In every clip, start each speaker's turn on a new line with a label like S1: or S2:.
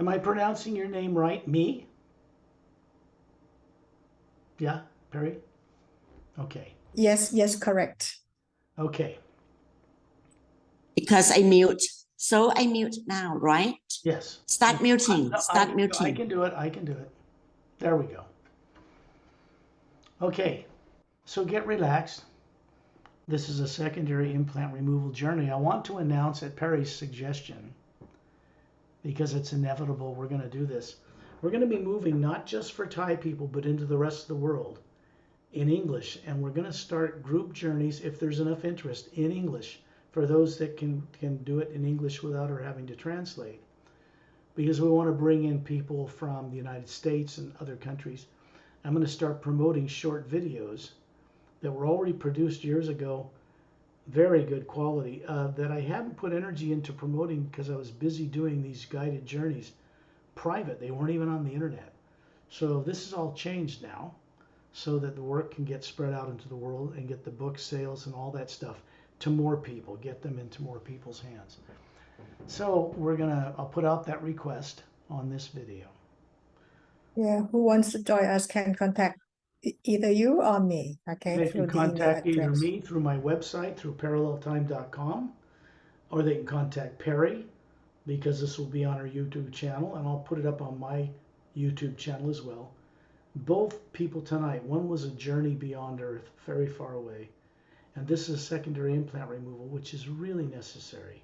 S1: Am I pronouncing your name right? Me? Yeah, Perry? Okay.
S2: Yes, yes, correct.
S1: Okay.
S3: Because I mute. So I mute now, right?
S1: Yes.
S3: Start muting. Start
S1: I
S3: muting.
S1: can do it. I can do it. There we go. Okay. So get relaxed. This is a secondary implant removal journey. I want to announce at Perry's suggestion, because it's inevitable we're going to do this. We're going to be moving not just for Thai people, but into the rest of the world in English. And we're going to start group journeys, if there's enough interest, in English for those that can do it in English without her having to translate. Because we want to bring in people from the United States and other countries. I'm going to start promoting short videos that were already produced years ago, very good quality, that I haven't put energy into promoting because I was busy doing these guided journeys private. They weren't even on the internet. So this is all changed now so that the work can get spread out into the world and get the book sales and all that stuff to more people, get them into more people's hands. So I'll put out that request on this video.
S2: Yeah, who wants to join us can contact either you or me, okay,
S1: They
S2: through
S1: can
S2: the email
S1: contact either
S2: address.
S1: me through my website, through paralleltime.com, or they can contact Perry, because this will be on our YouTube channel, and I'll put it up on my YouTube channel as well. Both people tonight, one was a journey beyond Earth, very far away, and this is secondary implant removal, which is really necessary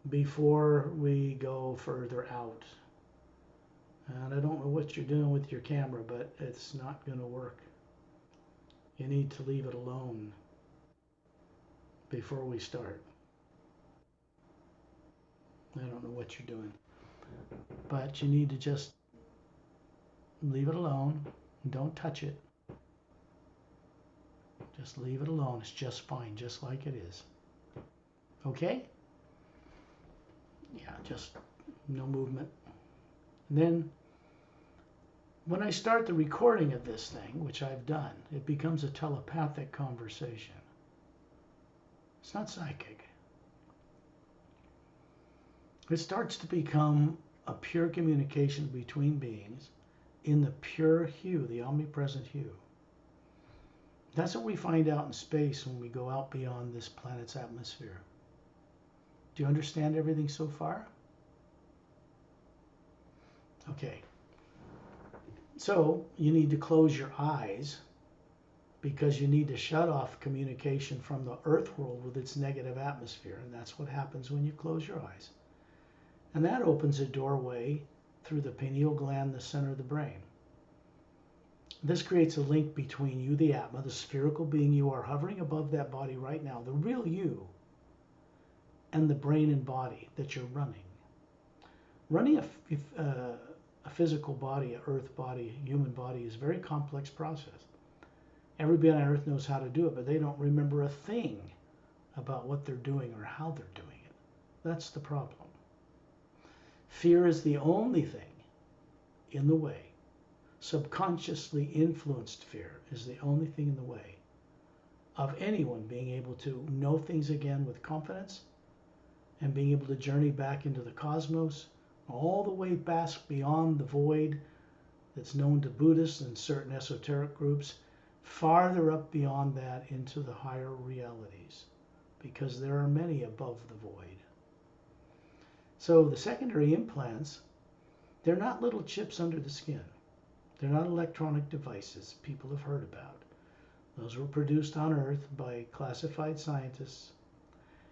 S1: before we go further out. And I don't know what you're doing with your camera, but it's not going to work. You need to leave it alone before we start. I don't know what you're doing, but you need to just leave it alone. Don't touch it. Just leave it alone. It's just fine, just like it is. Okay? Yeah, just no movement. And then when I start the recording of this thing, which I've done, it becomes a telepathic conversation. It's not psychic. It starts to become a pure communication between beings in the pure hue, the omnipresent hue. That's what we find out in space when we go out beyond this planet's atmosphere. Do you understand everything so far? Okay. So you need to close your eyes because you need to shut off communication from the earth world with its negative atmosphere. And that's what happens when you close your eyes. And that opens a doorway through the pineal gland, the center of the brain. This creates a link between you, the Atma, the spherical being you are hovering above that body right now, the real you, and the brain and body that you're running. Running a physical body, an earth body, a human body is a very complex process. Everybody on earth knows how to do it, but they don't remember a thing about what they're doing or how they're doing it. That's the problem. Fear is the only thing in the way. Subconsciously influenced fear is the only thing in the way of anyone being able to know things again with confidence and being able to journey back into the cosmos, all the way back beyond the void that's known to Buddhists and certain esoteric groups, farther up beyond that into the higher realities, because there are many above the void. So the secondary implants, they're not little chips under the skin. They're not electronic devices people have heard about. Those were produced on Earth by classified scientists,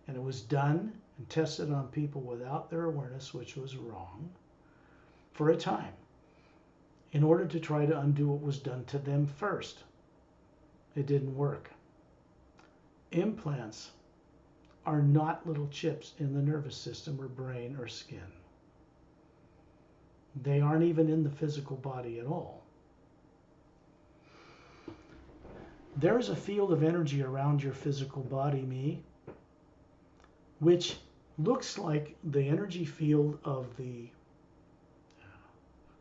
S1: and it was done and tested on people without their awareness, which was wrong, for a time, in order to try to undo what was done to them first. It didn't work. Implants are not little chips in the nervous system or brain or skin. They aren't even in the physical body at all. There is a field of energy around your physical body, me, which looks like the energy field of the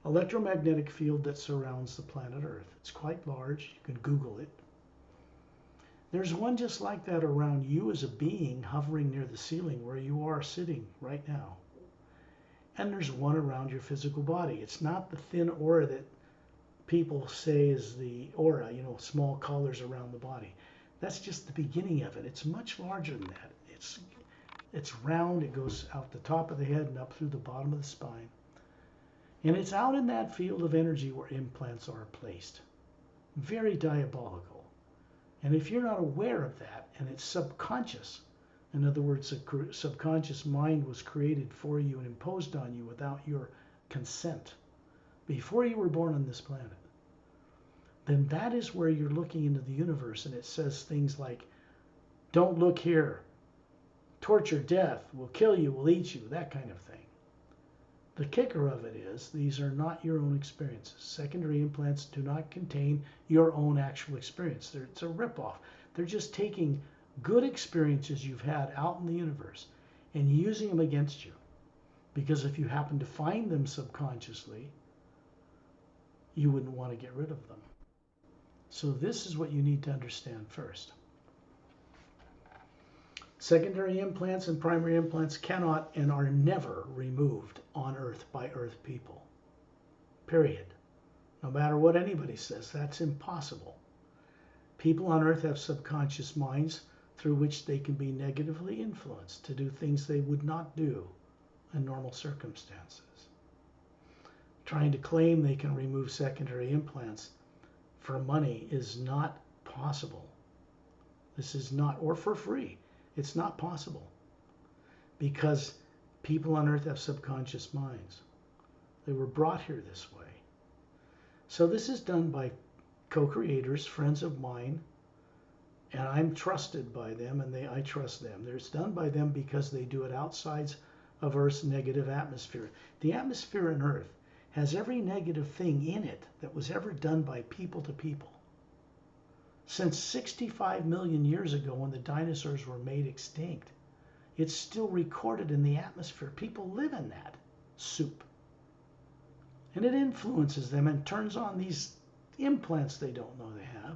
S1: electromagnetic field that surrounds the planet Earth. It's quite large. You can Google it. There's one just like that around you as a being hovering near the ceiling where you are sitting right now. and there's one around your physical body. It's not the thin aura that people say is the aura, you know, small collars around the body. That's just the beginning of it. It's much larger than that. It's round. It goes out the top of the head and up through the bottom of the spine. And it's out in that field of energy where implants are placed. Very diabolical. And if you're not aware of that, and it's subconscious, in other words, a subconscious mind was created for you and imposed on you without your consent before you were born on this planet, then that is where you're looking into the universe, and it says things like, don't look here, torture, death, will kill you, will eat you, that kind of thing. The kicker of it is these are not your own experiences. Secondary implants do not contain your own actual experience. It's a ripoff. They're just taking good experiences you've had out in the universe and using them against you. Because if you happen to find them subconsciously, you wouldn't want to get rid of them. So this is what you need to understand first. Secondary implants and primary implants cannot and are never removed on Earth by Earth people. Period. No matter what anybody says, that's impossible. People on Earth have subconscious minds through which they can be negatively influenced to do things they would not do in normal circumstances. Trying to claim they can remove secondary implants for money is not possible. This is not, or for free. It's not possible because people on Earth have subconscious minds. They were brought here this way. So this is done by co-creators, friends of mine, and I'm trusted by them, and I trust them. It's done by them because they do it outside of Earth's negative atmosphere. The atmosphere on Earth has every negative thing in it that was ever done by people to people. Since 65 million years ago when the dinosaurs were made extinct, it's still recorded in the atmosphere. People live in that soup. And it influences them and turns on these implants they don't know they have.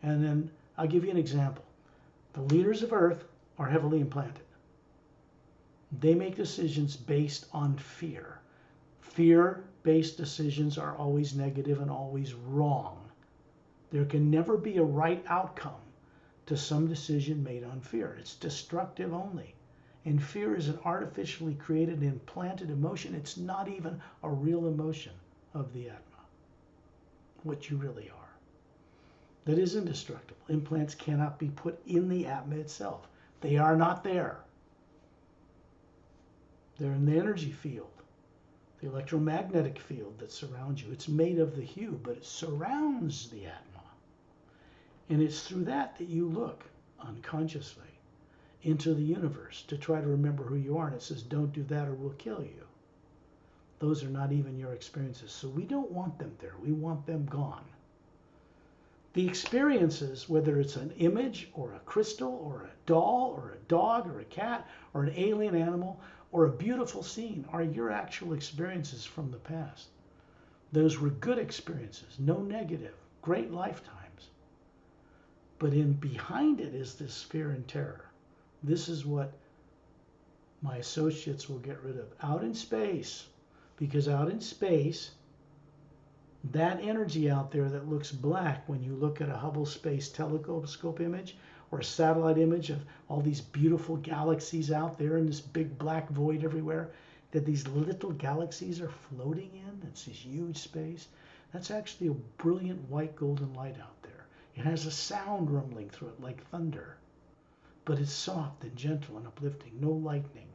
S1: And then I'll give you an example. The leaders of Earth are heavily implanted. They make decisions based on fear. Fear-based decisions are always negative and always wrong. There can never be a right outcome to some decision made on fear. It's destructive only. And fear is an artificially created, implanted emotion. It's not even a real emotion of the Atma, what you really are. That is indestructible. Implants cannot be put in the Atma itself. They are not there. They're in the energy field, the electromagnetic field that surrounds you. It's made of the hue, but it surrounds the Atma. And it's through that that you look unconsciously into the universe to try to remember who you are. And it says, don't do that or we'll kill you. Those are not even your experiences. So we don't want them there. We want them gone. The experiences, whether it's an image or a crystal or a doll or a dog or a cat or an alien animal or a beautiful scene, are your actual experiences from the past. Those were good experiences, no negative, great lifetimes. But behind it is this fear and terror. This is what my associates will get rid of out in space. Because out in space, that energy out there that looks black when you look at a Hubble Space Telescope image or a satellite image of all these beautiful galaxies out there in this big black void everywhere, that these little galaxies are floating in. It's this huge space. That's actually a brilliant white golden light out there. It has a sound rumbling through it like thunder, but it's soft and gentle and uplifting, no lightning.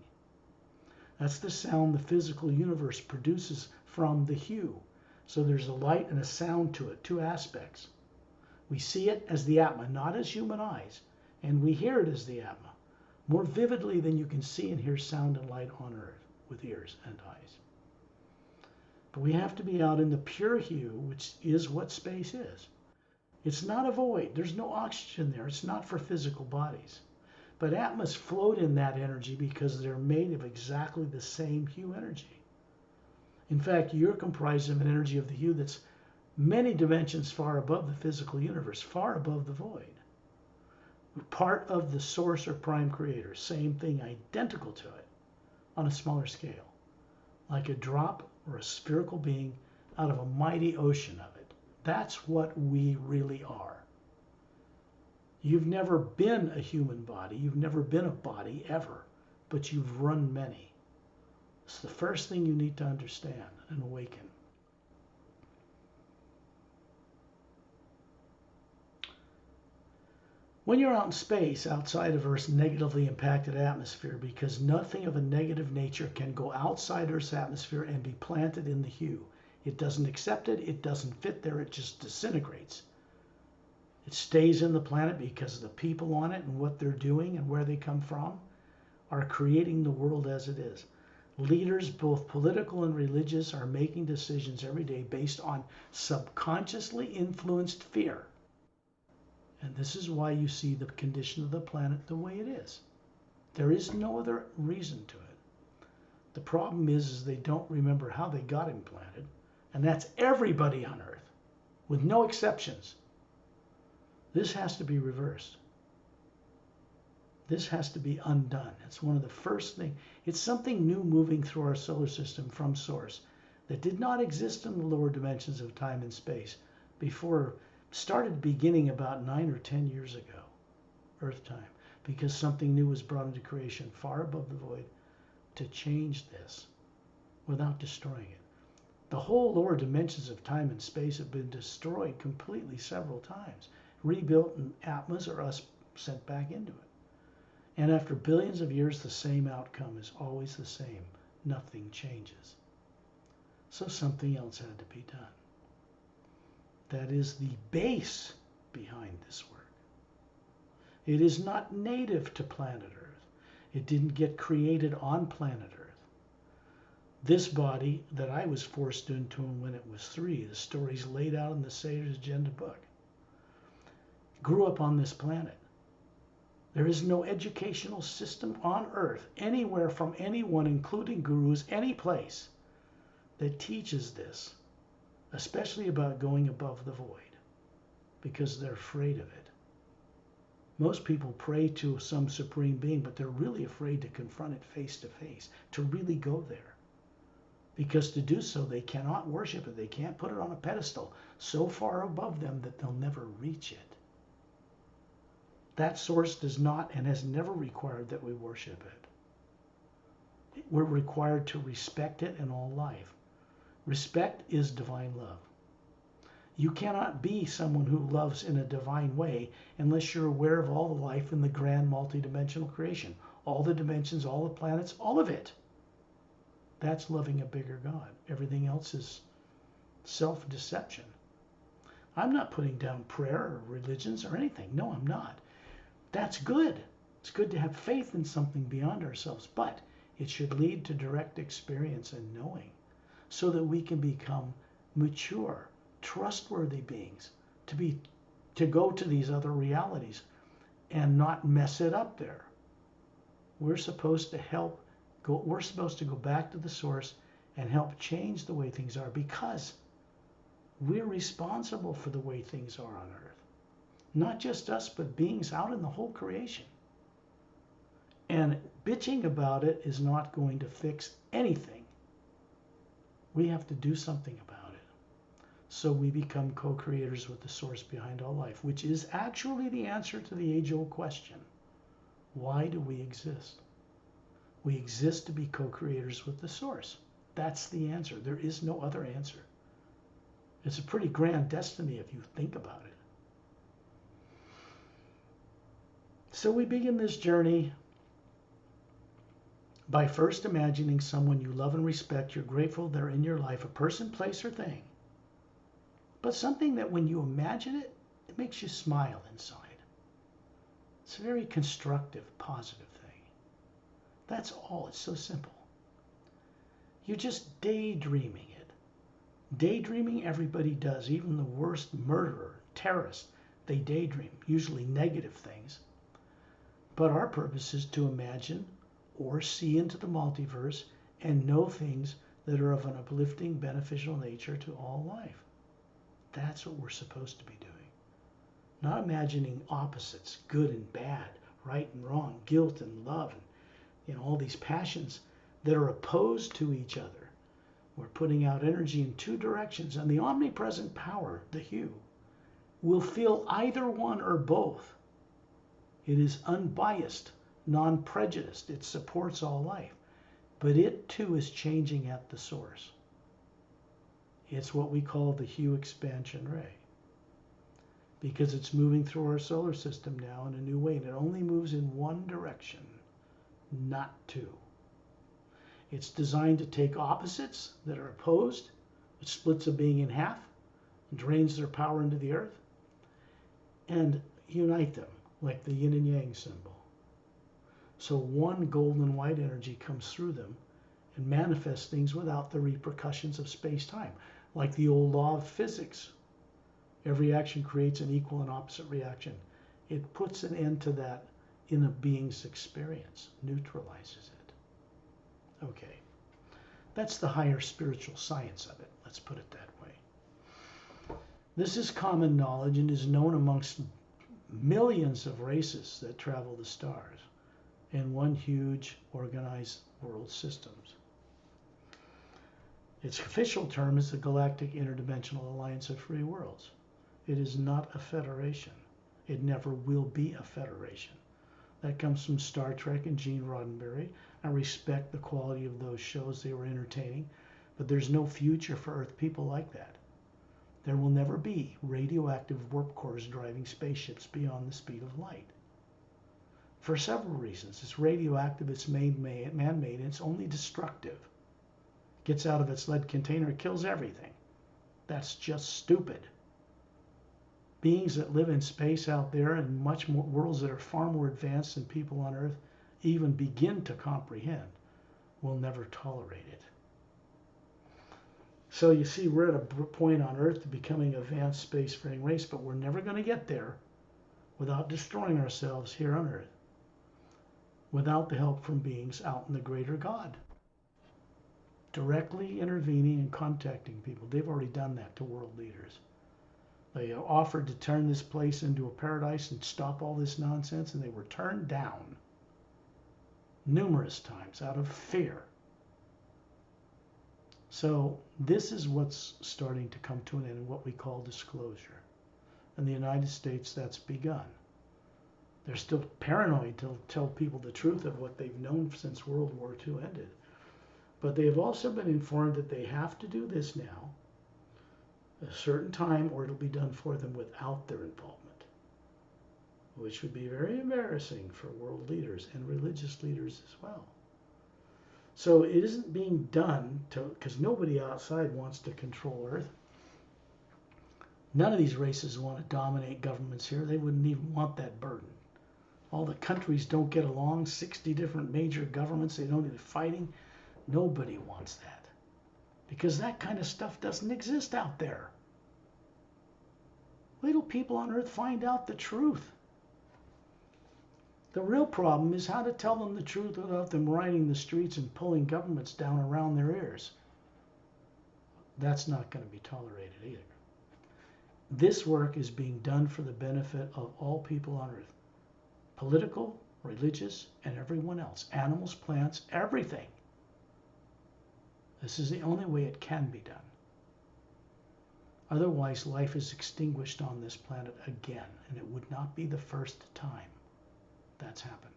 S1: That's the sound the physical universe produces from the hue. So there's a light and a sound to it, two aspects. We see it as the Atma, not as human eyes, and we hear it as the Atma, more vividly than you can see and hear sound and light on Earth with ears and eyes. But we have to be out in the pure hue, which is what space is. It's not a void. There's no oxygen there. It's not for physical bodies. But Atmas float in that energy because they're made of exactly the same hue energy. In fact, you're comprised of an energy of the hue that's many dimensions far above the physical universe, far above the void. Part of the source or prime creator, same thing, identical to it, on a smaller scale. like a drop or a spherical being out of a mighty ocean of it. That's what we really are. You've never been a human body. You've never been a body ever, but you've run many. It's the first thing you need to understand and awaken. When you're out in space, outside of Earth's negatively impacted atmosphere, because nothing of a negative nature can go outside Earth's atmosphere and be planted in the hue. It doesn't accept it, it doesn't fit there, it just disintegrates. It stays in the planet because the people on it and what they're doing and where they come from are creating the world as it is. Leaders, both political and religious, are making decisions every day based on subconsciously influenced fear. And this is why you see the condition of the planet the way it is. There is no other reason to it. The problem is they don't remember how they got implanted, and that's everybody on Earth, with no exceptions. This has to be reversed. This has to be undone. It's one of the first things. It's something new moving through our solar system from source that did not exist in the lower dimensions of time and space before. Started beginning about 9 or 10 years ago, Earth time, because something new was brought into creation far above the void to change this without destroying it. The whole lower dimensions of time and space have been destroyed completely several times, rebuilt, and Atmas or us sent back into it. And after billions of years, the same outcome is always the same. Nothing changes. So something else had to be done. That is the base behind this work. It is not native to planet Earth. It didn't get created on planet Earth. This body that I was forced into when it was 3, the story's laid out in the Sage's Agenda book, grew up on this planet. There is no educational system on Earth, anywhere from anyone, including gurus, any place, that teaches this. Especially about going above the void, because they're afraid of it. Most people pray to some supreme being, but they're really afraid to confront it face to face, to really go there. Because to do so, they cannot worship it. They can't put it on a pedestal so far above them that they'll never reach it. That source does not and has never required that we worship it. We're required to respect it in all life. Respect is divine love. You cannot be someone who loves in a divine way unless you're aware of all the life in the grand multidimensional creation. All the dimensions, all the planets, all of it. That's loving a bigger God. Everything else is self-deception. I'm not putting down prayer or religions or anything. No, I'm not. That's good. It's good to have faith in something beyond ourselves, but it should lead to direct experience and knowing, so that we can become mature, trustworthy beings, to go to these other realities and not mess it up there. We're supposed to we're supposed to go back to the source and help change the way things are, because we're responsible for the way things are on Earth. Not just us, but beings out in the whole creation. And bitching about it is not going to fix anything. We have to do something about it. So we become co-creators with the source behind all life, which is actually the answer to the age-old question. Why do we exist? We exist to be co-creators with the source. That's the answer. There is no other answer. It's a pretty grand destiny if you think about it. So we begin this journey by first imagining someone you love and respect. You're grateful they're in your life, a person, place, or thing. But something that when you imagine it, it makes you smile inside. It's a very constructive, positive thing. That's all. It's so simple. You're just daydreaming it. Daydreaming, everybody does. Even the worst murderer, terrorist, they daydream, usually negative things. But our purpose is to imagine or see into the multiverse and know things that are of an uplifting, beneficial nature to all life. That's what we're supposed to be doing. Not imagining opposites, good and bad, right and wrong, guilt and love, and all these passions that are opposed to each other. We're putting out energy in two directions, and the omnipresent power, the hue, will feel either one or both. It is unbiased, non-prejudiced. It supports all life. But it too is changing at the source. It's what we call the hue expansion ray, because it's moving through our solar system now in a new way, and it only moves in one direction, not two. It's designed to take opposites that are opposed, which splits a being in half, and drains their power into the earth, and unite them like the yin and yang symbol. So one golden and white energy comes through them and manifests things without the repercussions of space-time, like the old law of physics. Every action creates an equal and opposite reaction. It puts an end to that in a being's experience, neutralizes it. Okay, that's the higher spiritual science of it, let's put it that way. This is common knowledge and is known amongst millions of races that travel the stars in one huge organized world systems. Its official term is the Galactic Interdimensional Alliance of Free Worlds. It is not a federation. It never will be a federation. That comes from Star Trek and Gene Roddenberry. I respect the quality of those shows. They were entertaining, but there's no future for Earth people like that. There will never be radioactive warp cores driving spaceships beyond the speed of light. For several reasons. It's radioactive, it's man-made, and it's only destructive. Gets out of its lead container, kills everything. That's just stupid. Beings that live in space out there and much more worlds that are far more advanced than people on Earth even begin to comprehend will never tolerate it. So you see, we're at a point on Earth to becoming an advanced spacefaring race, but we're never going to get there without destroying ourselves here on Earth, without the help from beings out in the greater God, directly intervening and contacting people. They've already done that to world leaders. They offered to turn this place into a paradise and stop all this nonsense, and they were turned down numerous times out of fear. So this is what's starting to come to an end in what we call disclosure. In the United States, that's begun. They're still paranoid to tell people the truth of what they've known since World War II ended. But they have also been informed that they have to do this now at a certain time, or it'll be done for them without their involvement, which would be very embarrassing for world leaders and religious leaders as well. So it isn't being done because nobody outside wants to control Earth. None of these races want to dominate governments here. They wouldn't even want that burden. All the countries don't get along, 60 different major governments, they don't even fighting. Nobody wants that, because that kind of stuff doesn't exist out there. Wait till people on Earth find out the truth. The real problem is how to tell them the truth without them riding the streets and pulling governments down around their ears. That's not going to be tolerated either. This work is being done for the benefit of all people on Earth. Political, religious, and everyone else. Animals, plants, everything. This is the only way it can be done. Otherwise, life is extinguished on this planet again, and it would not be the first time that's happened.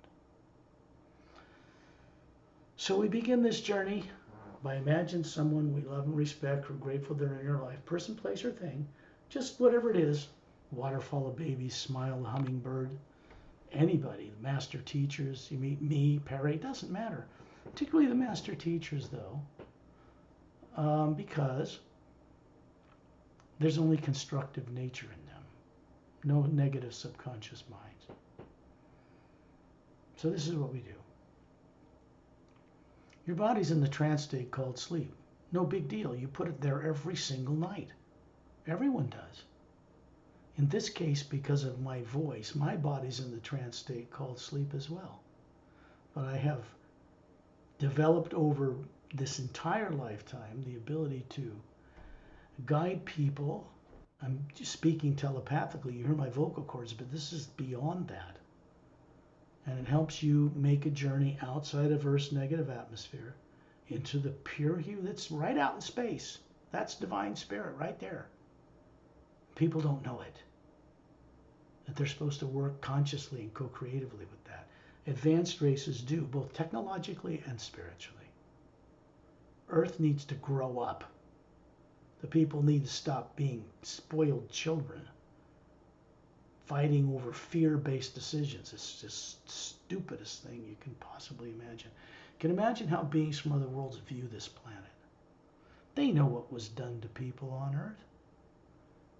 S1: So we begin this journey by imagining someone we love and respect, we're grateful they're in your life, person, place, or thing, just whatever it is, waterfall of babies, smile, the hummingbird, anybody, the master teachers, you meet me, Perry, doesn't matter. Particularly the master teachers, though, because there's only constructive nature in them, no negative subconscious minds. So this is what we do. Your body's in the trance state called sleep. No big deal. You put it there every single night. Everyone does. In this case, because of my voice, my body's in the trance state called sleep as well. But I have developed over this entire lifetime the ability to guide people. I'm speaking telepathically. You hear my vocal cords, but this is beyond that. And it helps you make a journey outside of Earth's negative atmosphere into the pure hue that's right out in space. That's divine spirit right there. People don't know it, that they're supposed to work consciously and co-creatively with that. Advanced races do, both technologically and spiritually. Earth needs to grow up. The people need to stop being spoiled children, fighting over fear-based decisions. It's just the stupidest thing you can possibly imagine. You can imagine how beings from other worlds view this planet. They know what was done to people on Earth.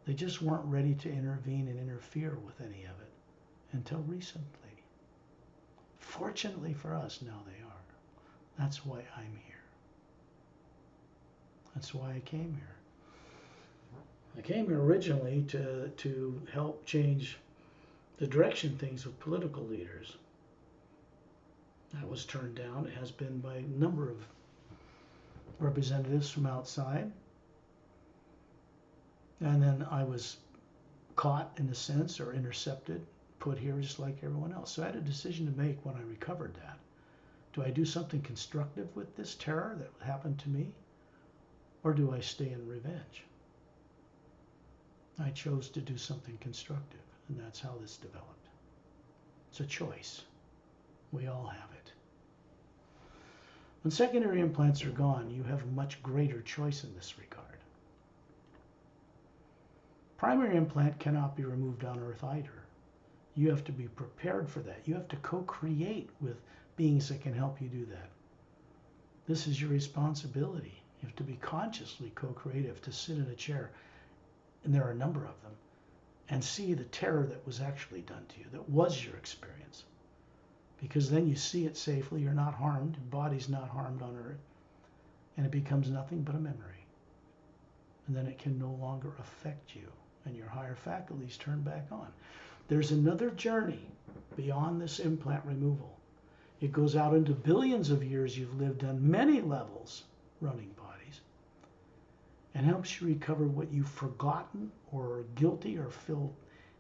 S1: They just weren't ready to intervene and interfere with any of it until recently. Fortunately for us, now they are. That's why I'm here. That's why I came here. I came here originally to help change the direction things with political leaders. That was turned down. It has been by a number of representatives from outside. And then I was caught, in a sense, or intercepted, put here just like everyone else. So I had a decision to make when I recovered that. Do I do something constructive with this terror that happened to me? Or do I stay in revenge? I chose to do something constructive, and that's how this developed. It's a choice. We all have it. When secondary implants are gone, you have much greater choice in this regard. Primary implant cannot be removed on Earth either. You have to be prepared for that. You have to co-create with beings that can help you do that. This is your responsibility. You have to be consciously co-creative, to sit in a chair, and there are a number of them, and see the terror that was actually done to you, that was your experience. Because then you see it safely, you're not harmed, your body's not harmed on Earth, and it becomes nothing but a memory. And then it can no longer affect you, and your higher faculties turn back on. There's another journey beyond this implant removal. It goes out into billions of years you've lived on many levels running bodies, and helps you recover what you've forgotten or are guilty or feel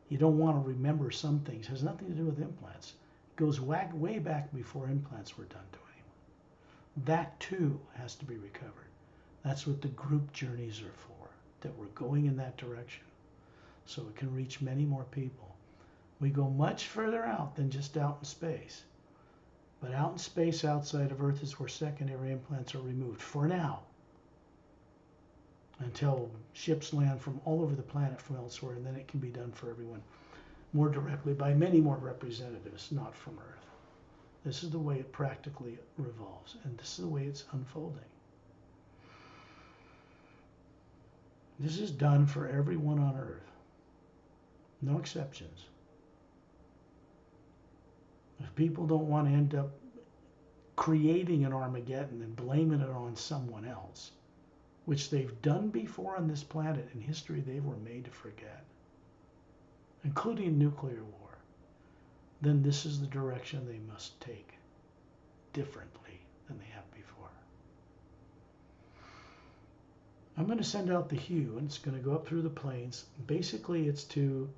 S1: you don't want to remember. Some things. It has nothing to do with implants. It goes way back before implants were done to anyone. That too has to be recovered. That's what the group journeys are for, that we're going in that direction so it can reach many more people. We go much further out than just out in space. But out in space outside of Earth is where secondary implants are removed for now, until ships land from all over the planet from elsewhere, and then it can be done for everyone more directly by many more representatives, not from Earth. This is the way it practically revolves, and this is the way it's unfolding. This is done for everyone on Earth. No exceptions. If people don't want to end up creating an Armageddon and blaming it on someone else, which they've done before on this planet in history they were made to forget, including nuclear war, then this is the direction they must take differently than they have before. I'm going to send out the hue, and it's going to go up through the planes. Basically, it's to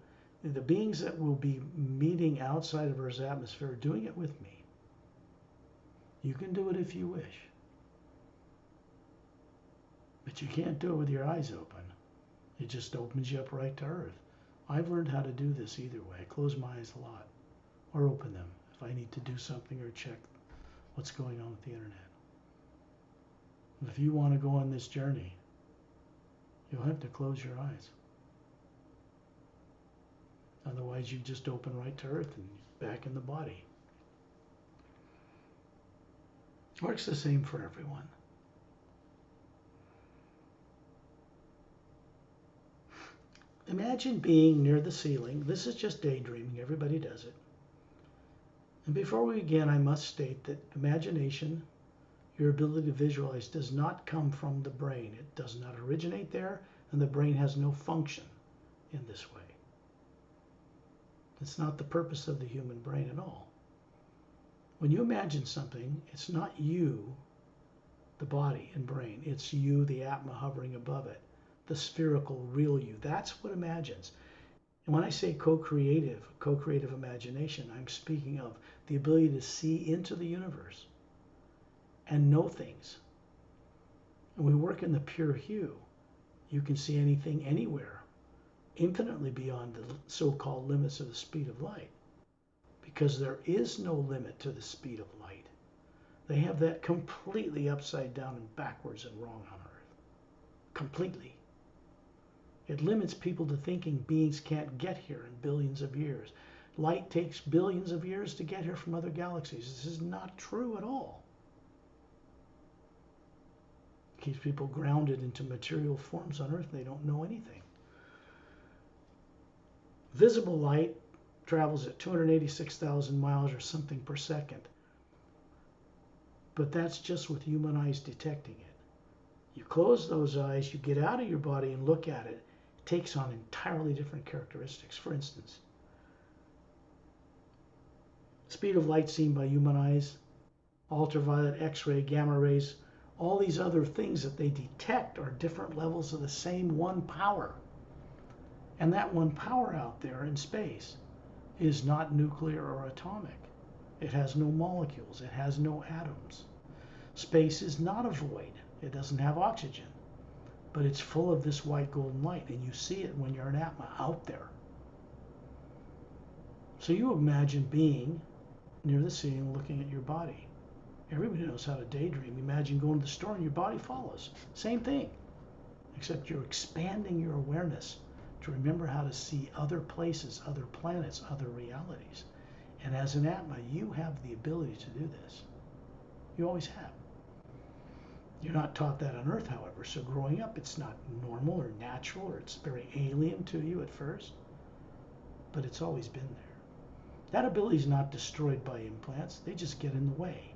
S1: the beings that will be meeting outside of Earth's atmosphere, doing it with me. You can do it if you wish. But you can't do it with your eyes open. It just opens you up right to Earth. I've learned how to do this either way. I close my eyes a lot, or open them if I need to do something or check what's going on with the internet. If you want to go on this journey, you'll have to close your eyes. Otherwise, you just open right to Earth and back in the body. Works the same for everyone. Imagine being near the ceiling. This is just daydreaming. Everybody does it. And before we begin, I must state that imagination, your ability to visualize, does not come from the brain. It does not originate there, and the brain has no function in this way. It's not the purpose of the human brain at all. When you imagine something, it's not you, the body and brain. It's you, the Atma, hovering above it, the spherical, real you. That's what imagines. And when I say co-creative imagination, I'm speaking of the ability to see into the universe and know things And we work in the pure hue. You can see anything anywhere, infinitely beyond the so-called limits of the speed of light, because there is no limit to the speed of light. They have that completely upside down and backwards and wrong on Earth. Completely. It limits people to thinking beings can't get here in billions of years. Light takes billions of years to get here from other galaxies. This is not true at all. It keeps people grounded into material forms on Earth. They don't know anything. Visible light travels at 286,000 miles or something per second. But that's just with human eyes detecting it. You close those eyes, you get out of your body and look at it. It takes on entirely different characteristics. For instance, speed of light seen by human eyes, ultraviolet, X-ray, gamma rays, all these other things that they detect are different levels of the same one power. And that one power out there in space is not nuclear or atomic. It has no molecules. It has no atoms. Space is not a void. It doesn't have oxygen. But it's full of this white golden light, and you see it when you're an Atma out there. So you imagine being near the ceiling looking at your body. Everybody knows how to daydream. Imagine going to the store and your body follows. Same thing, except you're expanding your awareness to remember how to see other places, other planets, other realities. And as an Atma, you have the ability to do this. You always have. You're not taught that on Earth, however, so growing up it's not normal or natural, or it's very alien to you at first, but it's always been there. That ability is not destroyed by implants, they just get in the way.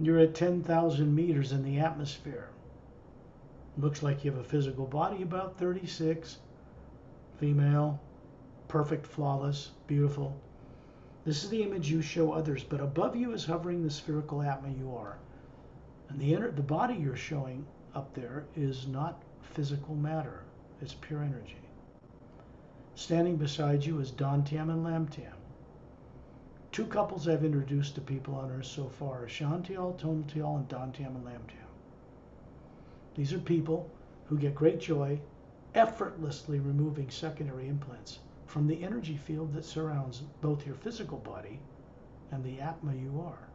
S1: You're at 10,000 meters in the atmosphere. Looks like you have a physical body, about 36, female, perfect, flawless, beautiful. This is the image you show others, but above you is hovering the spherical Atma you are. And the body you're showing up there is not physical matter, it's pure energy. Standing beside you is Dantiam and Lamtiam. Two couples I've introduced to people on Earth so far are Shantial, Tontial, and Dantiam and Lamtiam. These are people who get great joy effortlessly removing secondary implants from the energy field that surrounds both your physical body and the Atma you are.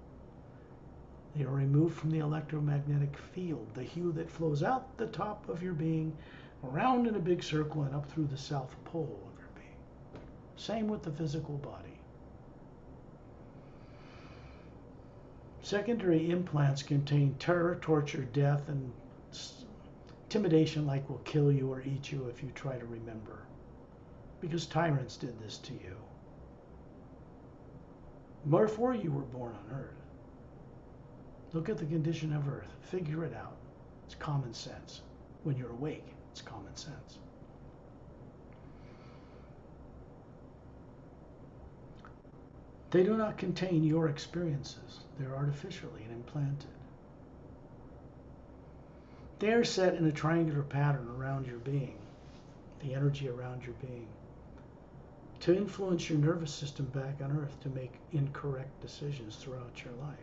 S1: They are removed from the electromagnetic field, the hue that flows out the top of your being, around in a big circle and up through the south pole of your being. Same with the physical body. Secondary implants contain terror, torture, death, and intimidation like will kill you or eat you if you try to remember. Because tyrants did this to you. Before you were born on Earth. Look at the condition of Earth. Figure it out. It's common sense. When you're awake, it's common sense. They do not contain your experiences. They're artificially implanted. They are set in a triangular pattern around your being, the energy around your being, to influence your nervous system back on Earth to make incorrect decisions throughout your life.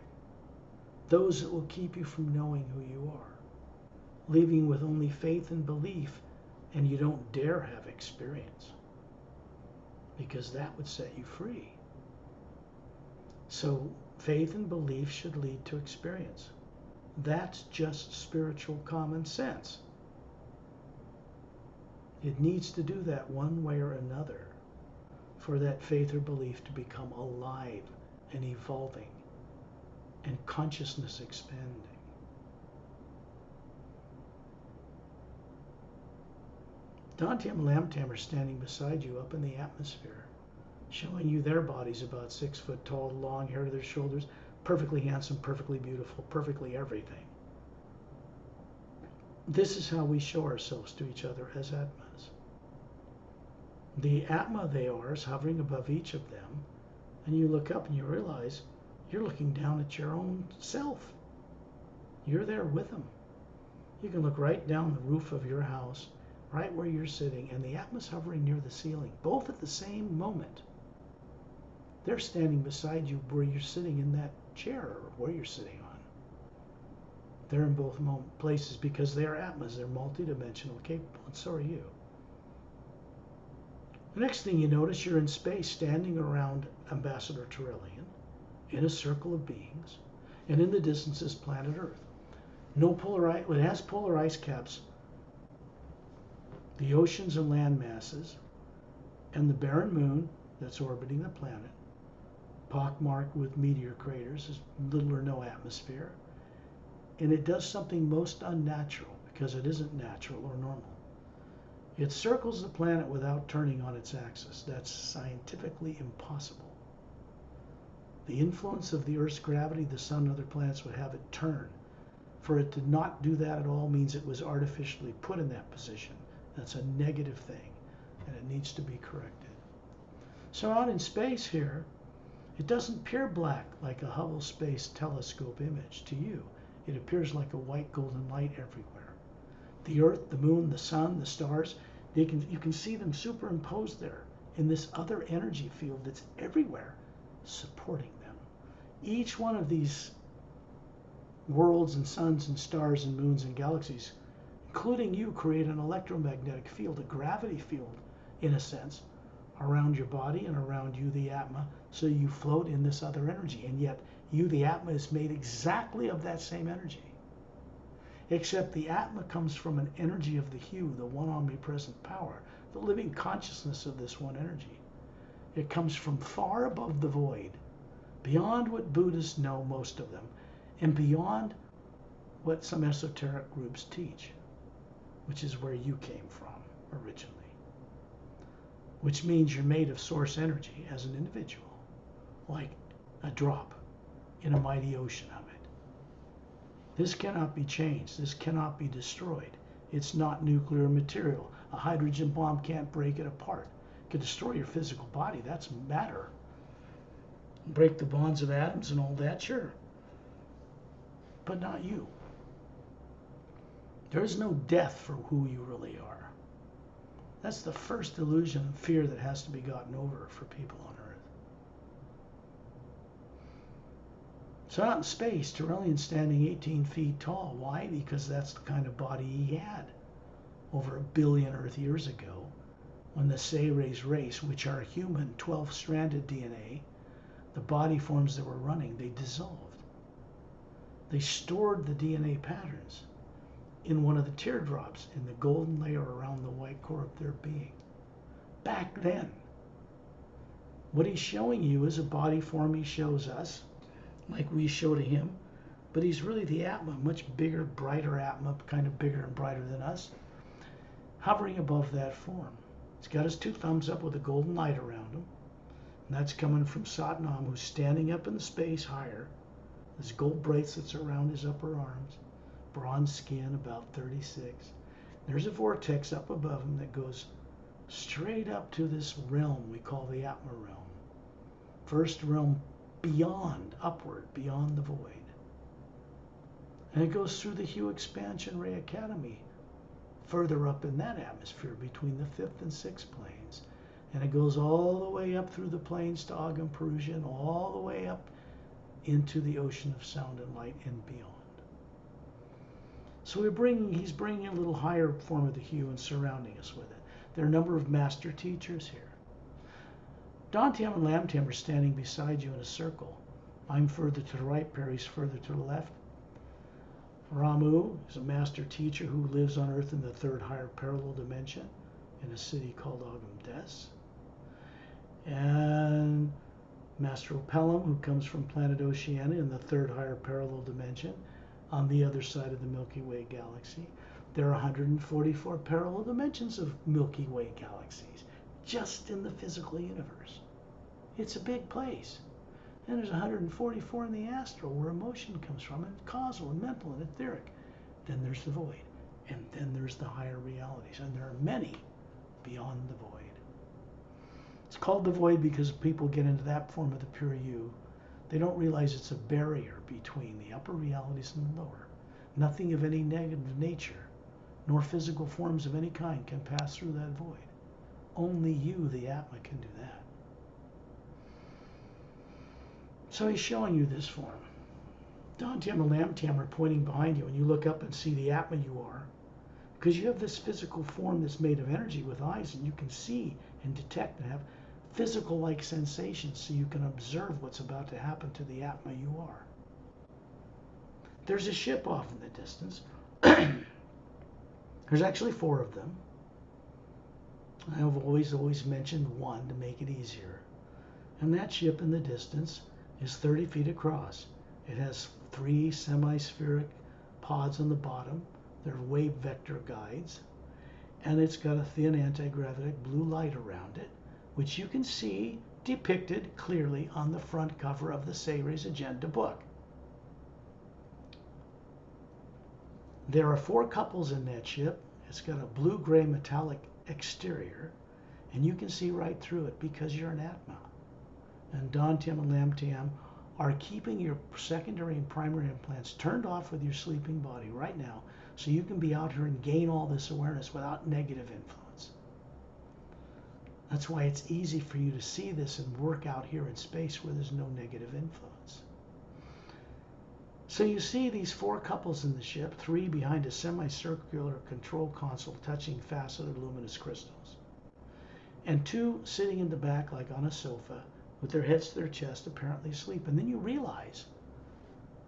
S1: Those that will keep you from knowing who you are, leaving with only faith and belief, and you don't dare have experience. because that would set you free. So faith and belief should lead to experience. That's just spiritual common sense. It needs to do that one way or another for that faith or belief to become alive and evolving and consciousness expanding. Dante and Lamtam are standing beside you up in the atmosphere, showing you their bodies about 6 foot tall, long hair to their shoulders, perfectly handsome, perfectly beautiful, perfectly everything. This is how we show ourselves to each other as Atmas. The Atma they are is hovering above each of them, and you look up and you realize you're looking down at your own self. You're there with them. You can look right down the roof of your house, right where you're sitting, and the Atma's hovering near the ceiling, both at the same moment. They're standing beside you where you're sitting in that chair or where you're sitting on. They're in both places because they're Atmas. They're multidimensional, capable, and so are you. The next thing you notice, you're in space standing around Ambassador Trillian in a circle of beings, and in the distance is planet Earth. No polar ice, it has polar ice caps, the oceans and land masses, and the barren moon that's orbiting the planet, pockmarked with meteor craters, has little or no atmosphere, and it does something most unnatural because it isn't natural or normal. It circles the planet without turning on its axis. That's scientifically impossible. The influence of the Earth's gravity, the sun, and other planets would have it turn. For it to not do that at all means it was artificially put in that position. That's a negative thing, and it needs to be corrected. So out in space here, it doesn't appear black like a Hubble Space Telescope image to you. It appears like a white golden light everywhere. The Earth, the moon, the sun, the stars, you can see them superimposed there in this other energy field that's everywhere, supporting them. Each one of these worlds and suns and stars and moons and galaxies, including you, create an electromagnetic field, a gravity field, in a sense, around your body and around you, the Atma, so you float in this other energy. And yet, you, the Atma, is made exactly of that same energy. Except the Atma comes from an energy of the hue, the one omnipresent power, the living consciousness of this one energy. It comes from far above the void, beyond what Buddhists know, most of them, and beyond what some esoteric groups teach, which is where you came from originally. Which means you're made of source energy as an individual, like a drop in a mighty ocean of it. This cannot be changed. This cannot be destroyed. It's not nuclear material. A hydrogen bomb can't break it apart. It can destroy your physical body. That's matter. Break the bonds of atoms and all that, sure. But not you. There is no death for who you really are. That's the first illusion and fear that has to be gotten over for people on Earth. So out in space, Trillian's standing 18 feet tall. Why? Because that's the kind of body he had over 1 billion Earth years ago, when the Sayres race, which are human 12-stranded DNA, the body forms that were running, they dissolved. They stored the DNA patterns in one of the teardrops in the golden layer around the white core of their being. Back then, what he's showing you is a body form he shows us, like we show to him, but he's really the Atma, much bigger, brighter Atma, kind of bigger and brighter than us, hovering above that form. He's got his 2 thumbs up with a golden light around him, and that's coming from Satnam, who's standing up in the space higher. There's gold bracelets around his upper arms, bronze skin, about 36. There's a vortex up above him that goes straight up to this realm we call the Atma realm. First realm beyond, upward, beyond the void. And it goes through the Hue Expansion Ray Academy, further up in that atmosphere between the 5th and 6th planes. And it goes all the way up through the planes to Agam Perusia, and all the way up into the ocean of sound and light and beyond. So he's bringing a little higher form of the hue and surrounding us with it. There are a number of master teachers here. Dantium and Lamtium are standing beside you in a circle. I'm further to the right, Perry's further to the left. Ramu is a master teacher who lives on Earth in the third higher parallel dimension in a city called Agam Des. And Master Opelum, who comes from planet Oceania in the third higher parallel dimension on the other side of the Milky Way galaxy. There are 144 parallel dimensions of Milky Way galaxies just in the physical universe. It's a big place. And there's 144 in the astral where emotion comes from, and causal and mental and etheric. Then there's the void. And then there's the higher realities. And there are many beyond the void. It's called the void because people get into that form of the pure you. They don't realize it's a barrier between the upper realities and the lower. Nothing of any negative nature, nor physical forms of any kind can pass through that void. Only you, the Atma, can do that. So he's showing you this form. Dantium and Lamtium are pointing behind you, and you look up and see the Atma you are. Because you have this physical form that's made of energy with eyes, and you can see and detect and have physical-like sensations, so you can observe what's about to happen to the Atma you are. There's a ship off in the distance. There's actually 4 of them. I've always mentioned one to make it easier. And that ship in the distance is 30 feet across. It has 3 semi-spheric pods on the bottom. They're wave vector guides. And it's got a thin anti-gravitic blue light around it, which you can see depicted clearly on the front cover of the Sayre's Agenda book. There are 4 couples in that ship. It's got a blue-gray metallic exterior, and you can see right through it because you're an Atma. And Dantium and Lamtium are keeping your secondary and primary implants turned off with your sleeping body right now, so you can be out here and gain all this awareness without negative influence. That's why it's easy for you to see this and work out here in space where there's no negative influence. So you see these 4 couples in the ship, 3 behind a semicircular control console touching faceted luminous crystals, and 2 sitting in the back like on a sofa with their heads to their chest, apparently asleep. And then you realize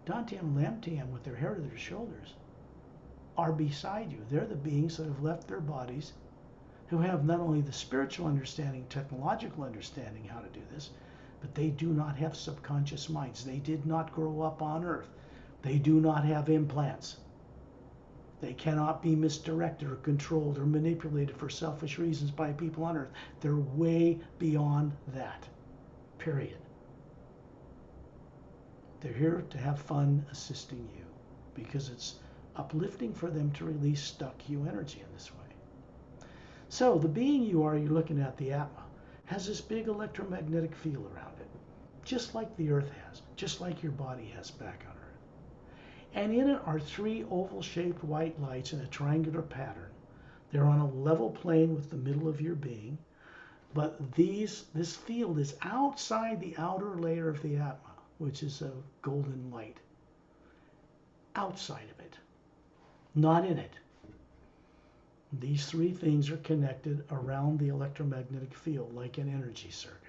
S1: Dantium and Lamtium, with their hair to their shoulders, are beside you. They're the beings that have left their bodies, who have not only the spiritual understanding, technological understanding how to do this, but they do not have subconscious minds. They did not grow up on Earth. They do not have implants. They cannot be misdirected or controlled or manipulated for selfish reasons by people on Earth. They're way beyond that. Period. They're here to have fun assisting you because it's uplifting for them to release stuck you energy in this way. So the being you are, you're looking at, the Atma, has this big electromagnetic field around it, just like the Earth has, just like your body has back on Earth. And in it are 3 oval-shaped white lights in a triangular pattern. They're on a level plane with the middle of your being, but this field is outside the outer layer of the Atma, which is a golden light. Outside of it, not in it. These 3 things are connected around the electromagnetic field like an energy circuit.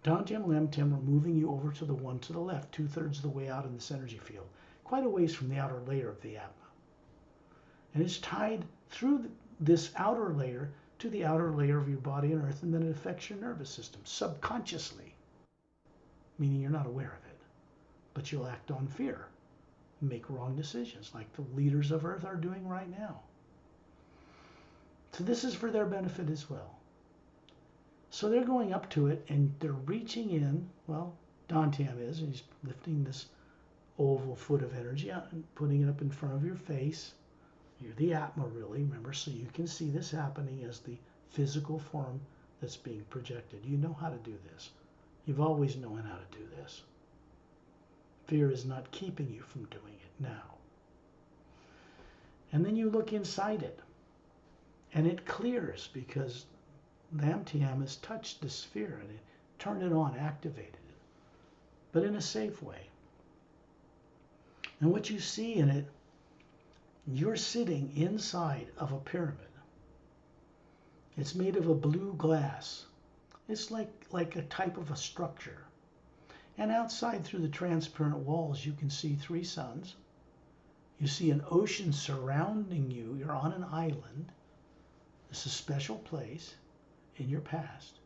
S1: Dantium and Lamtium are moving you over to the one to the left, 2/3 of the way out in this energy field, quite a ways from the outer layer of the Atma. And it's tied through this outer layer to the outer layer of your body and Earth, and then it affects your nervous system subconsciously, meaning you're not aware of it, but you'll act on fear, make wrong decisions like the leaders of Earth are doing right now. So this is for their benefit as well. So they're going up to it and they're reaching in. Well, Dantium is, and he's lifting this oval foot of energy out and putting it up in front of your face. You're the Atma, really, remember, so you can see this happening as the physical form that's being projected. You know how to do this. You've always known how to do this. Fear is not keeping you from doing it now. And then you look inside it, and it clears because Lamtium has touched the sphere and it turned it on, activated it, but in a safe way. And what you see in it, you're sitting inside of a pyramid. It's made of a blue glass, It's like a type of a structure. And outside through the transparent walls, you can see 3 suns. You see an ocean surrounding you. You're on an island. It's a special place in your past.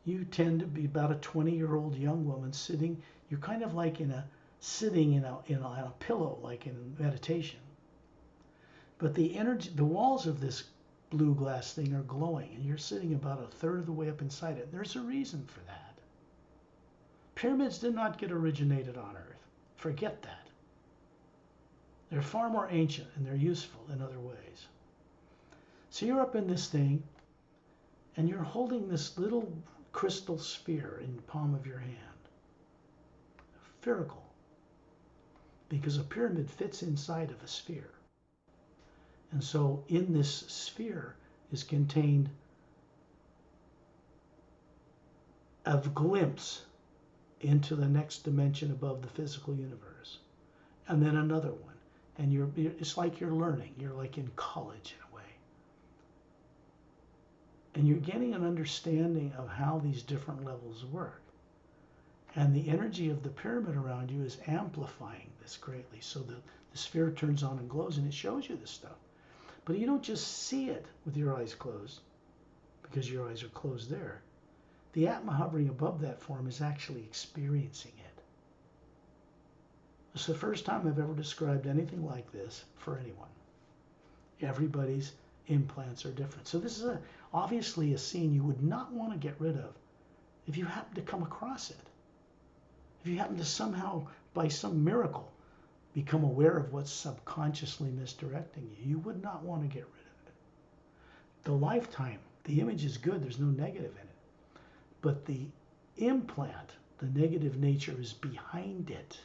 S1: You tend to be about a 20-year-old young woman sitting. You're kind of like sitting in a pillow, like in meditation. But the energy, the walls of this blue glass thing are glowing, and you're sitting about a third of the way up inside it. There's a reason for that. Pyramids did not get originated on Earth. Forget that. They're far more ancient, and they're useful in other ways. So you're up in this thing, and you're holding this little crystal sphere in the palm of your hand. Spherical. Because a pyramid fits inside of a sphere. And so in this sphere is contained a glimpse into the next dimension above the physical universe. And then another one. And it's like you're learning. You're like in college in a way. And you're getting an understanding of how these different levels work. And the energy of the pyramid around you is amplifying this greatly. So the sphere turns on and glows, and it shows you this stuff. But you don't just see it with your eyes closed, because your eyes are closed there. The Atma hovering above that form is actually experiencing it. It's the first time I've ever described anything like this for anyone. Everybody's implants are different. So this is obviously a scene you would not want to get rid of if you happen to come across it. If you happen to somehow, by some miracle, become aware of what's subconsciously misdirecting you, you would not want to get rid of it. The lifetime, the image is good, there's no negative in it. But the implant, the negative nature is behind it.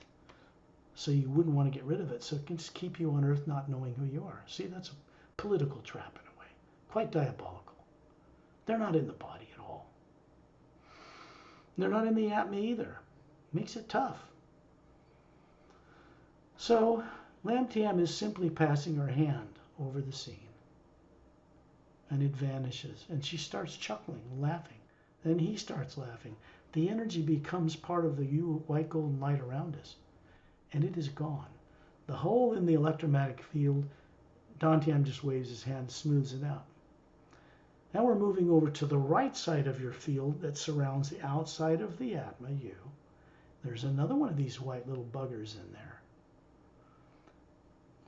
S1: So you wouldn't want to get rid of it. So it can just keep you on Earth not knowing who you are. See, that's a political trap in a way. Quite diabolical. They're not in the body at all. They're not in the Atma either. Makes it tough. So Lam Tiam is simply passing her hand over the scene. And it vanishes. And she starts chuckling, laughing. Then he starts laughing. The energy becomes part of the white golden light around us. And it is gone. The hole in the electromagnetic field, Dantian just waves his hand, smooths it out. Now we're moving over to the right side of your field that surrounds the outside of the Atma, you. There's another one of these white little buggers in there.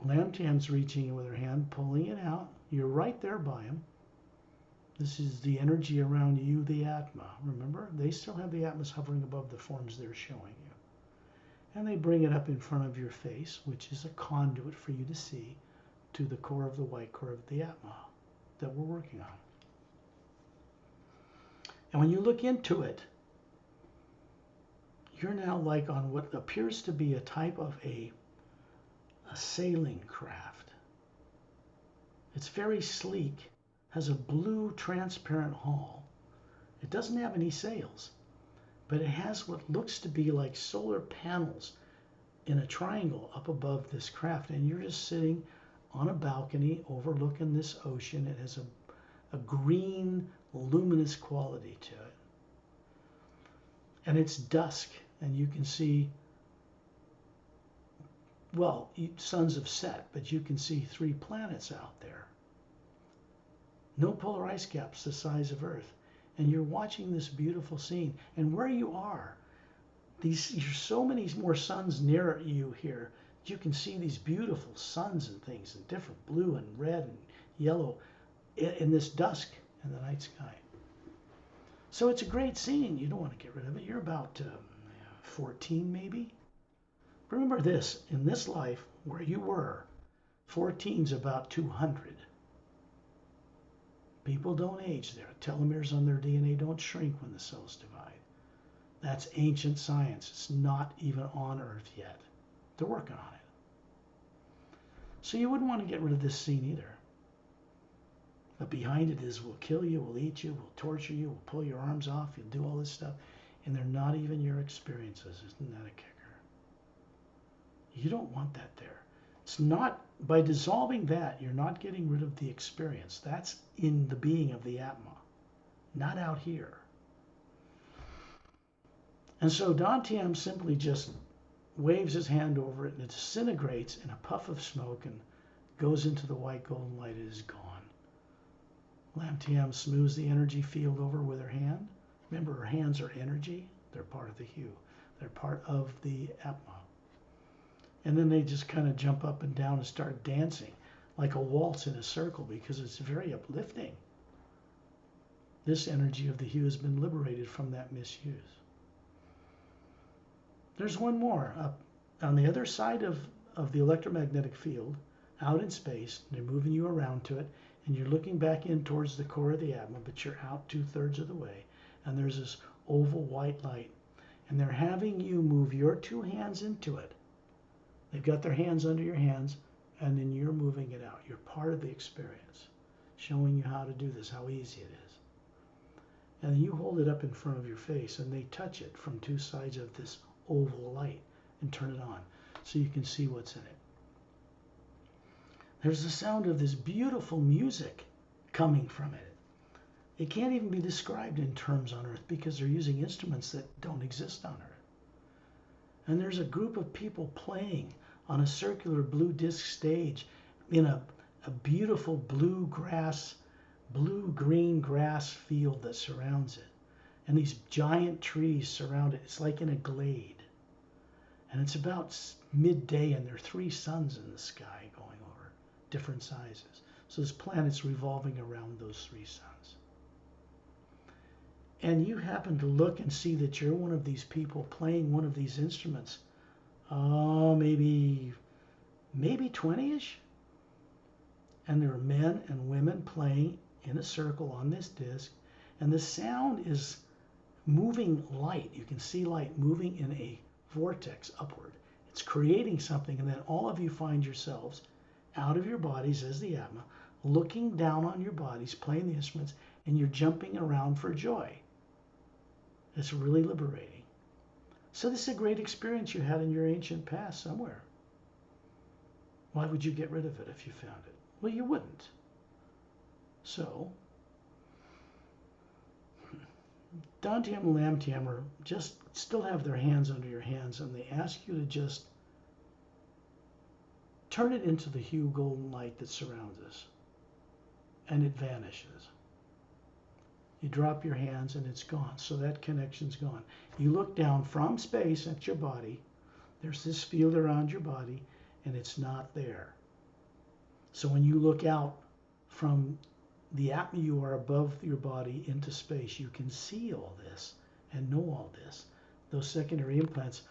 S1: Lam Tian's reaching in with her hand, pulling it out. You're right there by him. This is the energy around you, the Atma. Remember, they still have the Atmas hovering above the forms they're showing you. And they bring it up in front of your face, which is a conduit for you to see to the core of the white core of the Atma that we're working on. And when you look into it, you're now like on what appears to be a type of a sailing craft. It's very sleek, has a blue transparent hull. It doesn't have any sails, but it has what looks to be like solar panels in a triangle up above this craft. And you're just sitting on a balcony overlooking this ocean. It has a green, luminous quality to it. And it's dusk, and you can see, well, suns have set, but you can see 3 planets out there. No polar ice caps the size of Earth. And you're watching this beautiful scene. And where you are, there's so many more suns near you here. You can see these beautiful suns and things in different blue and red and yellow in this dusk in the night sky. So it's a great scene. You don't want to get rid of it. You're about 14 maybe. Remember this, in this life where you were, 14's about 200. People don't age there. Telomeres on their DNA don't shrink when the cells divide. That's ancient science. It's not even on Earth yet. They're working on it. So you wouldn't want to get rid of this scene either. But behind it is, we'll kill you, we'll eat you, we'll torture you, we'll pull your arms off, you'll do all this stuff. And they're not even your experiences. Isn't that a kicker? You don't want that there. It's not, by dissolving that, you're not getting rid of the experience. That's in the being of the Atma, not out here. And so Dantian simply just waves his hand over it and it disintegrates in a puff of smoke and goes into the white golden light. It is gone. Lamtiam smooths the energy field over with her hand. Remember, her hands are energy. They're part of the hue. They're part of the Atma. And then they just kind of jump up and down and start dancing like a waltz in a circle because it's very uplifting. This energy of the hue has been liberated from that misuse. There's one more. Up on the other side of the electromagnetic field, out in space, they're moving you around to it, and you're looking back in towards the core of the Atma, but you're out 2/3 of the way, and there's this oval white light, and they're having you move your two hands into it. They've got their hands under your hands, and then you're moving it out. You're part of the experience, showing you how to do this, how easy it is. And you hold it up in front of your face, and they touch it from two sides of this oval light and turn it on so you can see what's in it. There's the sound of this beautiful music coming from it. It can't even be described in terms on Earth because they're using instruments that don't exist on Earth. And there's a group of people playing on a circular blue disc stage in a beautiful blue-green grass field that surrounds it. And these giant trees surround it. It's like in a glade. And it's about midday, and there are 3 suns in the sky going over, different sizes. So this planet's revolving around those 3 suns. And you happen to look and see that you're one of these people playing one of these instruments. Maybe 20-ish. And there are men and women playing in a circle on this disc. And the sound is moving light. You can see light moving in a vortex upward. It's creating something, and then all of you find yourselves out of your bodies as the Atma, looking down on your bodies, playing the instruments, and you're jumping around for joy. It's really liberating. So this is a great experience you had in your ancient past somewhere. Why would you get rid of it if you found it? Well, you wouldn't. So Dantiam and Lamtiam are just still have their hands under your hands, and they ask you to just turn it into the hue golden light that surrounds us, and it vanishes. You drop your hands and it's gone, so that connection's gone. You look down from space at your body, there's this field around your body, and it's not there. So when you look out from the Atma you are above your body into space, you can see all this and know all this. Those secondary implants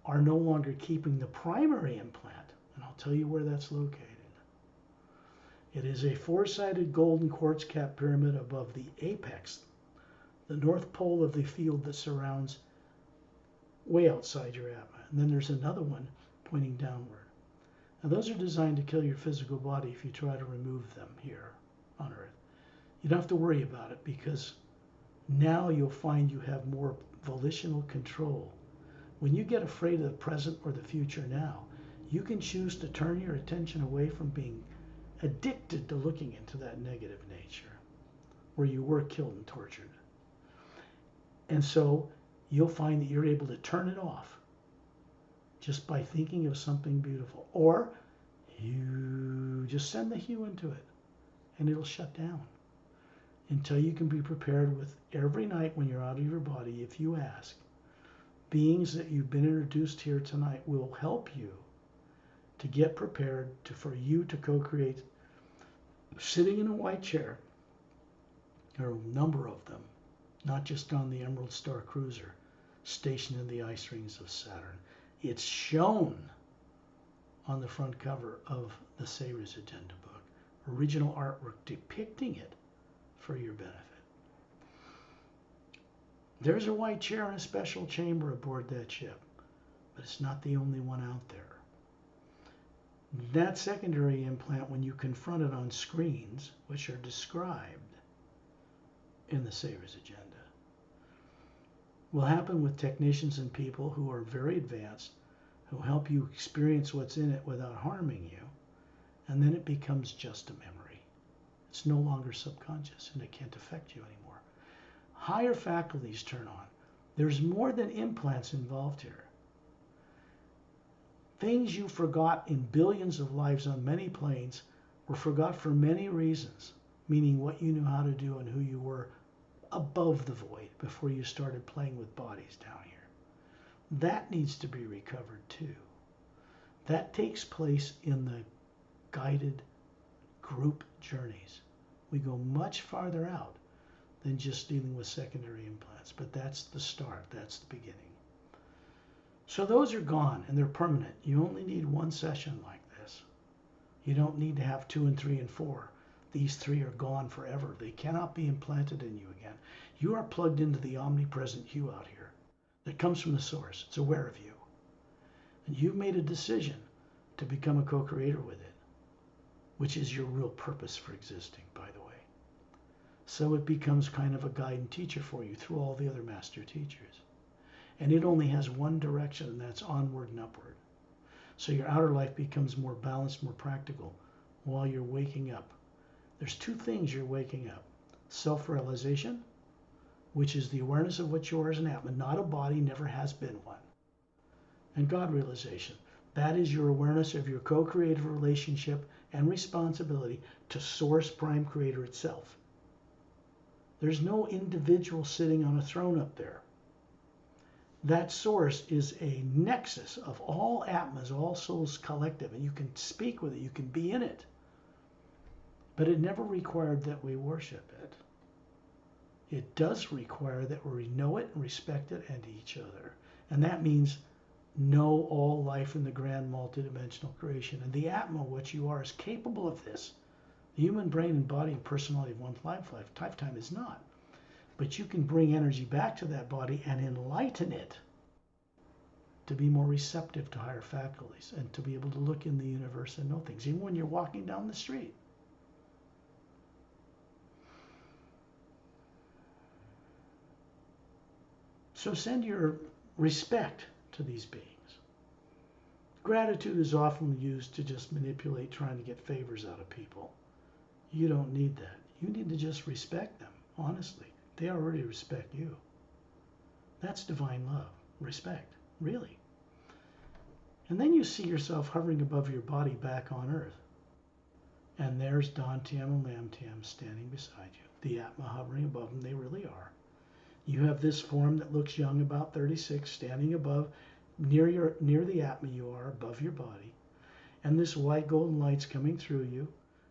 S1: are no longer keeping the primary implant, and I'll tell you where that's located. It is a 4-sided golden quartz cap pyramid above the apex, the north pole of the field that surrounds way outside your Atma. And then there's another one pointing downward. Now those are designed to kill your physical body if you try to remove them here on Earth. You don't have to worry about it because now you'll find you have more volitional control. When you get afraid of the present or the future now, you can choose to turn your attention away from being addicted to looking into that negative nature where you were killed and tortured. And so you'll find that you're able to turn it off just by thinking of something beautiful. Or you just send the hue into it and it'll shut down until you can be prepared with every night when you're out of your body. If you ask, beings that you've been introduced here tonight will help you to get prepared for you to co-create. Sitting in a white chair, there are a number of them, not just on the Emerald Star Cruiser, stationed in the ice rings of Saturn. It's shown on the front cover of the Savior's Agenda book, original artwork depicting it for your benefit. There's a white chair in a special chamber aboard that ship, but it's not the only one out there. That secondary implant, when you confront it on screens, which are described in the Savior's Agenda, will happen with technicians and people who are very advanced, who help you experience what's in it without harming you, and then it becomes just a memory. It's no longer subconscious, and it can't affect you anymore. Higher faculties turn on. There's more than implants involved here. Things you forgot in billions of lives on many planes were forgot for many reasons, meaning what you knew how to do and who you were above the void before you started playing with bodies down here. That needs to be recovered too. That takes place in the guided group journeys. We go much farther out than just dealing with secondary implants, but that's the start, that's the beginning. So those are gone and they're permanent. You only need one session like this. You don't need to have 2 and 3 and 4. These 3 are gone forever. They cannot be implanted in you again. You are plugged into the omnipresent you out here that comes from the source. It's aware of you. And you've made a decision to become a co-creator with it, which is your real purpose for existing, by the way. So it becomes kind of a guide and teacher for you through all the other master teachers. And it only has one direction, and that's onward and upward. So your outer life becomes more balanced, more practical while you're waking up. There's 2 things you're waking up. Self-realization, which is the awareness of what you are as an Atma, not a body, never has been one. And God realization. That is your awareness of your co-creative relationship and responsibility to Source Prime Creator itself. There's no individual sitting on a throne up there. That source is a nexus of all Atmas, all souls collective, and you can speak with it, you can be in it. But it never required that we worship it. It does require that we know it and respect it and each other. And that means know all life in the grand multidimensional creation. And the Atma, what you are, is capable of this. The human brain and body and personality of one lifetime is not. But you can bring energy back to that body and enlighten it to be more receptive to higher faculties and to be able to look in the universe and know things, even when you're walking down the street. So send your respect to these beings. Gratitude is often used to just manipulate, trying to get favors out of people. You don't need that. You need to just respect them, honestly. They already respect you. That's divine love, respect, really. And then you see yourself hovering above your body back on earth. And there's Dantian and Lamtian standing beside you. The Atma hovering above them, they really are. You have this form that looks young, about 36, standing above, near the Atma you are, above your body. And this white golden light's coming through you.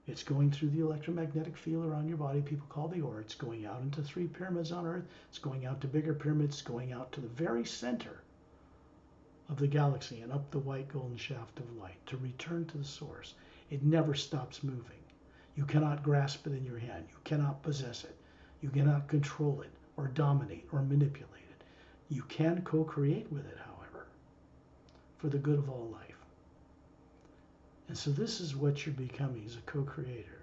S1: It's going through the electromagnetic field around your body, people call the aura. It's going out into 3 pyramids on Earth. It's going out to bigger pyramids, going out to the very center of the galaxy and up the white golden shaft of light to return to the source. It never stops moving. You cannot grasp it in your hand. You cannot possess it. You cannot control it or dominate or manipulate it. You can co-create with it, however, for the good of all life. And so this is what you're becoming as a co-creator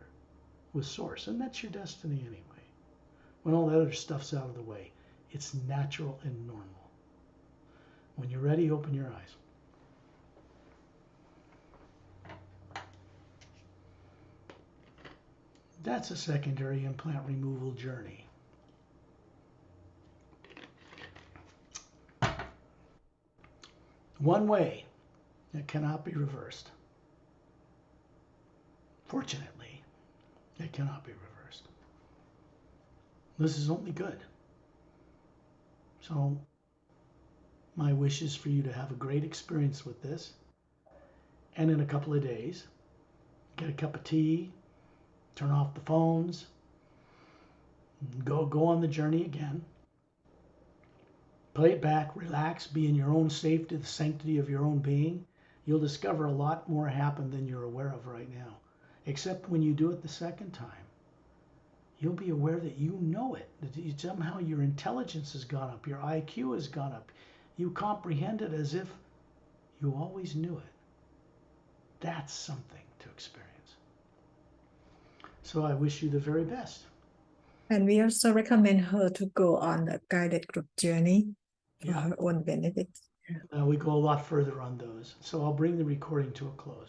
S1: with Source. And that's your destiny anyway. When all that other stuff's out of the way, it's natural and normal. When you're ready, open your eyes. That's a secondary implant removal journey. One way that cannot be reversed. Fortunately, it cannot be reversed. This is only good. So my wish is for you to have a great experience with this. And in a couple of days, get a cup of tea, turn off the phones, go on the journey again. Play it back, relax, be in your own safety, the sanctity of your own being. You'll discover a lot more happened than you're aware of right now. Except when you do it the second time, you'll be aware that you know it, that somehow your intelligence has gone up, your IQ has gone up. You comprehend it as if you always knew it. That's something to experience. So I wish you the very best.
S2: And we also recommend her to go on the guided group journey for her own benefit.
S1: We go a lot further on those. So I'll bring the recording to a close.